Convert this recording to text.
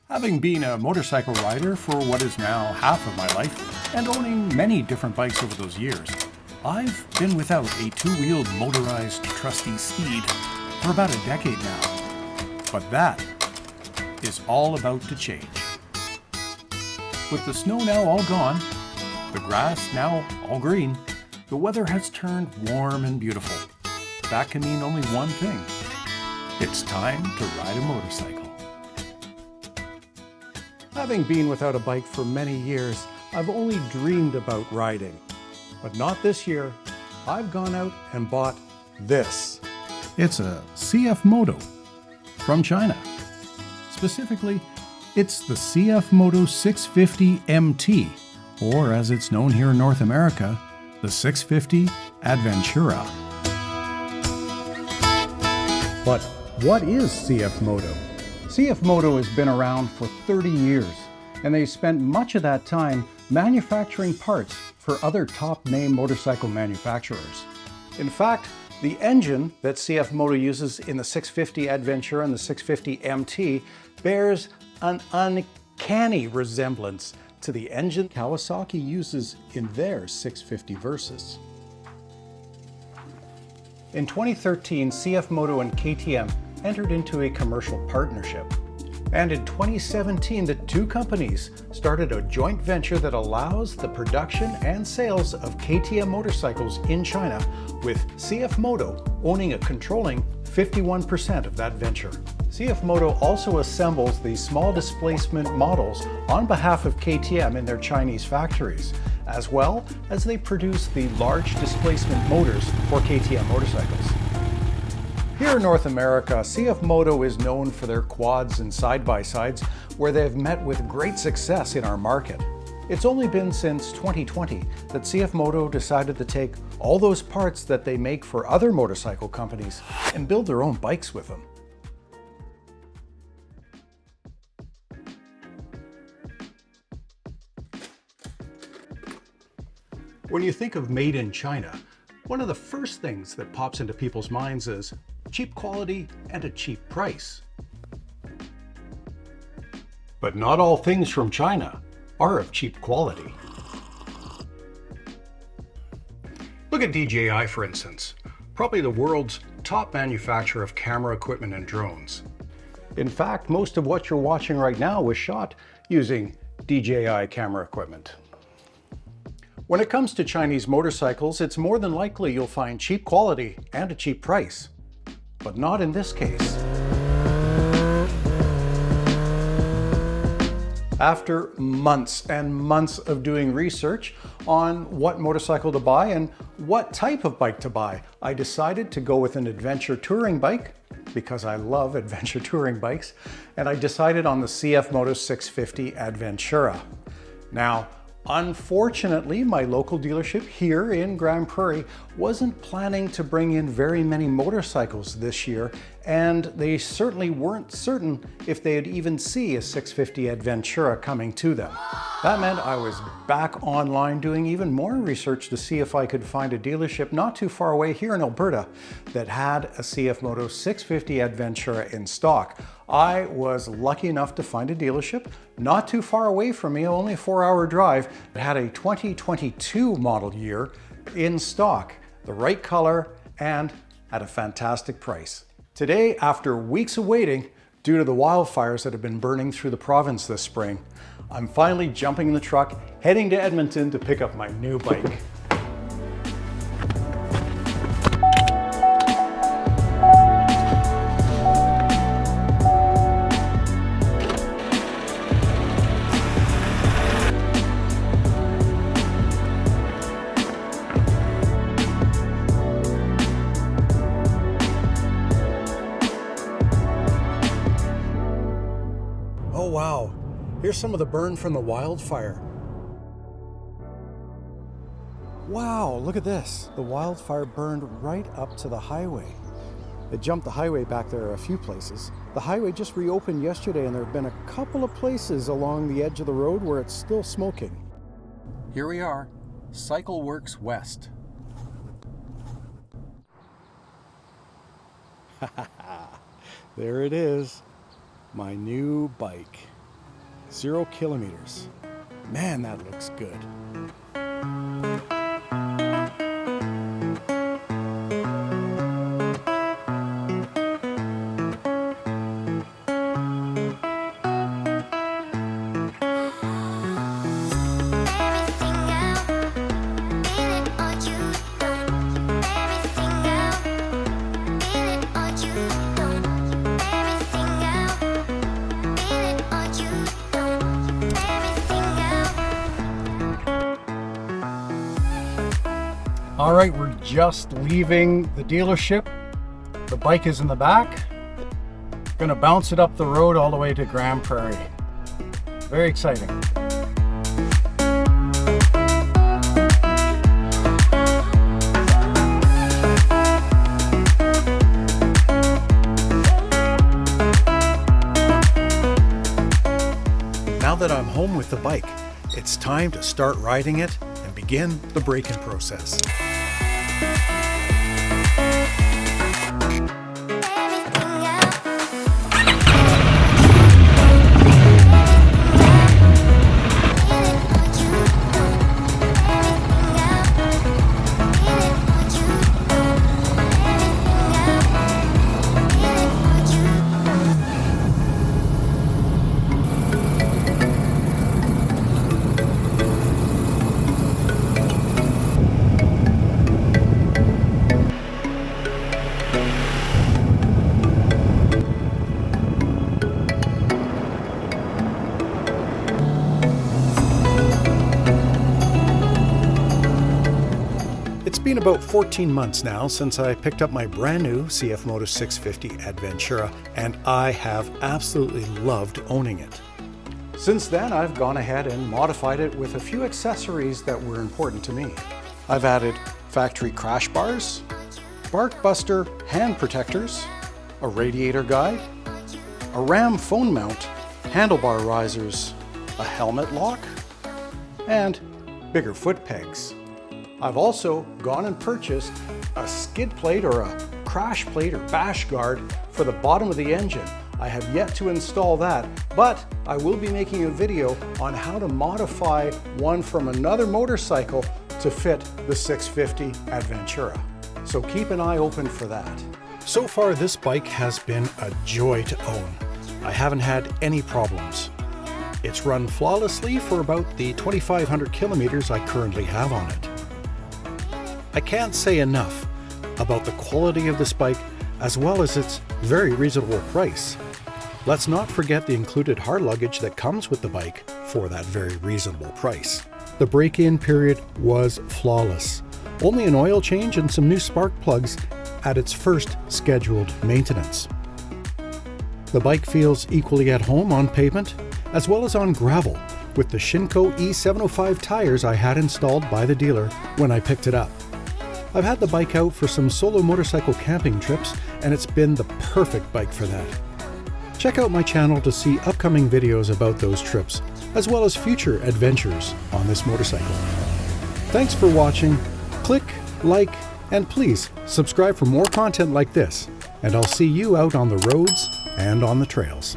Having been a motorcycle rider for what is now half of my life, and owning many different bikes over those years, I've been without a two-wheeled motorized trusty steed for about a decade now. But that is all about to change. With the snow now all gone, the grass now all green, the weather has turned warm and beautiful. That can mean only one thing. It's time to ride a motorcycle. Having been without a bike for many years, I've only dreamed about riding. But not this year. I've gone out and bought this. It's a CFMoto from China. Specifically, it's the CFMoto 650 MT, or as it's known here in North America, the 650 ADVentura. But what is CFMoto? CFMoto has been around for 30 years, and they spent much of that time manufacturing parts for other top-name motorcycle manufacturers. In fact, the engine that CFMoto uses in the 650 ADVentura and the 650 MT bears an uncanny resemblance to the engine Kawasaki uses in their 650 Versys. In 2013, CFMoto and KTM entered into a commercial partnership. And in 2017, the two companies started a joint venture that allows the production and sales of KTM motorcycles in China, with CFMoto owning a controlling 51% of that venture. CFMoto also assembles these small displacement models on behalf of KTM in their Chinese factories, as well as they produce the large displacement motors for KTM motorcycles. Here in North America, CFMoto is known for their quads and side-by-sides, where they have met with great success in our market. It's only been since 2020 that CFMoto decided to take all those parts that they make for other motorcycle companies and build their own bikes with them. When you think of made in China, one of the first things that pops into people's minds is cheap quality and a cheap price. But not all things from China are of cheap quality. Look at DJI, for instance, probably the world's top manufacturer of camera equipment and drones. In fact, most of what you're watching right now was shot using DJI camera equipment. When it comes to Chinese motorcycles, it's more than likely you'll find cheap quality and a cheap price. But not in this case. After months and months of doing research on what motorcycle to buy and what type of bike to buy, I decided to go with an adventure touring bike, because I love adventure touring bikes, and I decided on the CFMoto 650 ADVentura. Now, unfortunately, my local dealership here in Grand Prairie wasn't planning to bring in very many motorcycles this year, and they certainly weren't certain if they'd even see a 650 ADVentura coming to them. That meant I was back online doing even more research to see if I could find a dealership not too far away here in Alberta that had a CFMoto 650 ADVentura in stock. I was lucky enough to find a dealership not too far away from me, only a 4-hour drive, that had a 2022 model year in stock, the right color, and at a fantastic price. Today, after weeks of waiting, due to the wildfires that have been burning through the province this spring, I'm finally jumping in the truck, heading to Edmonton to pick up my new bike. Oh wow, here's some of the burn from the wildfire. Wow, look at this. The wildfire burned right up to the highway. It jumped the highway back there a few places. The highway just reopened yesterday, and there have been a couple of places along the edge of the road where it's still smoking. Here we are, Cycle Works West. There it is, my new bike. 0 kilometers. Man, that looks good. All right, we're just leaving the dealership. The bike is in the back. Gonna bounce it up the road all the way to Grand Prairie. Very exciting. Now that I'm home with the bike, it's time to start riding it and begin the break-in process. It's been about 14 months now since I picked up my brand new CFMoto 650 ADVentura, and I have absolutely loved owning it. Since then, I've gone ahead and modified it with a few accessories that were important to me. I've added factory crash bars, Bark Buster hand protectors, a radiator guide, a RAM phone mount, handlebar risers, a helmet lock, and bigger foot pegs. I've also gone and purchased a skid plate or a crash plate or bash guard for the bottom of the engine. I have yet to install that, but I will be making a video on how to modify one from another motorcycle to fit the 650 ADVentura. So keep an eye open for that. So far, this bike has been a joy to own. I haven't had any problems. It's run flawlessly for about the 2,500 kilometers I currently have on it. I can't say enough about the quality of this bike as well as its very reasonable price. Let's not forget the included hard luggage that comes with the bike for that very reasonable price. The break-in period was flawless. Only an oil change and some new spark plugs at its first scheduled maintenance. The bike feels equally at home on pavement as well as on gravel with the Shinko E705 tires I had installed by the dealer when I picked it up. I've had the bike out for some solo motorcycle camping trips, and it's been the perfect bike for that. Check out my channel to see upcoming videos about those trips, as well as future adventures on this motorcycle. Thanks for watching. Click, like, and please subscribe for more content like this, and I'll see you out on the roads and on the trails.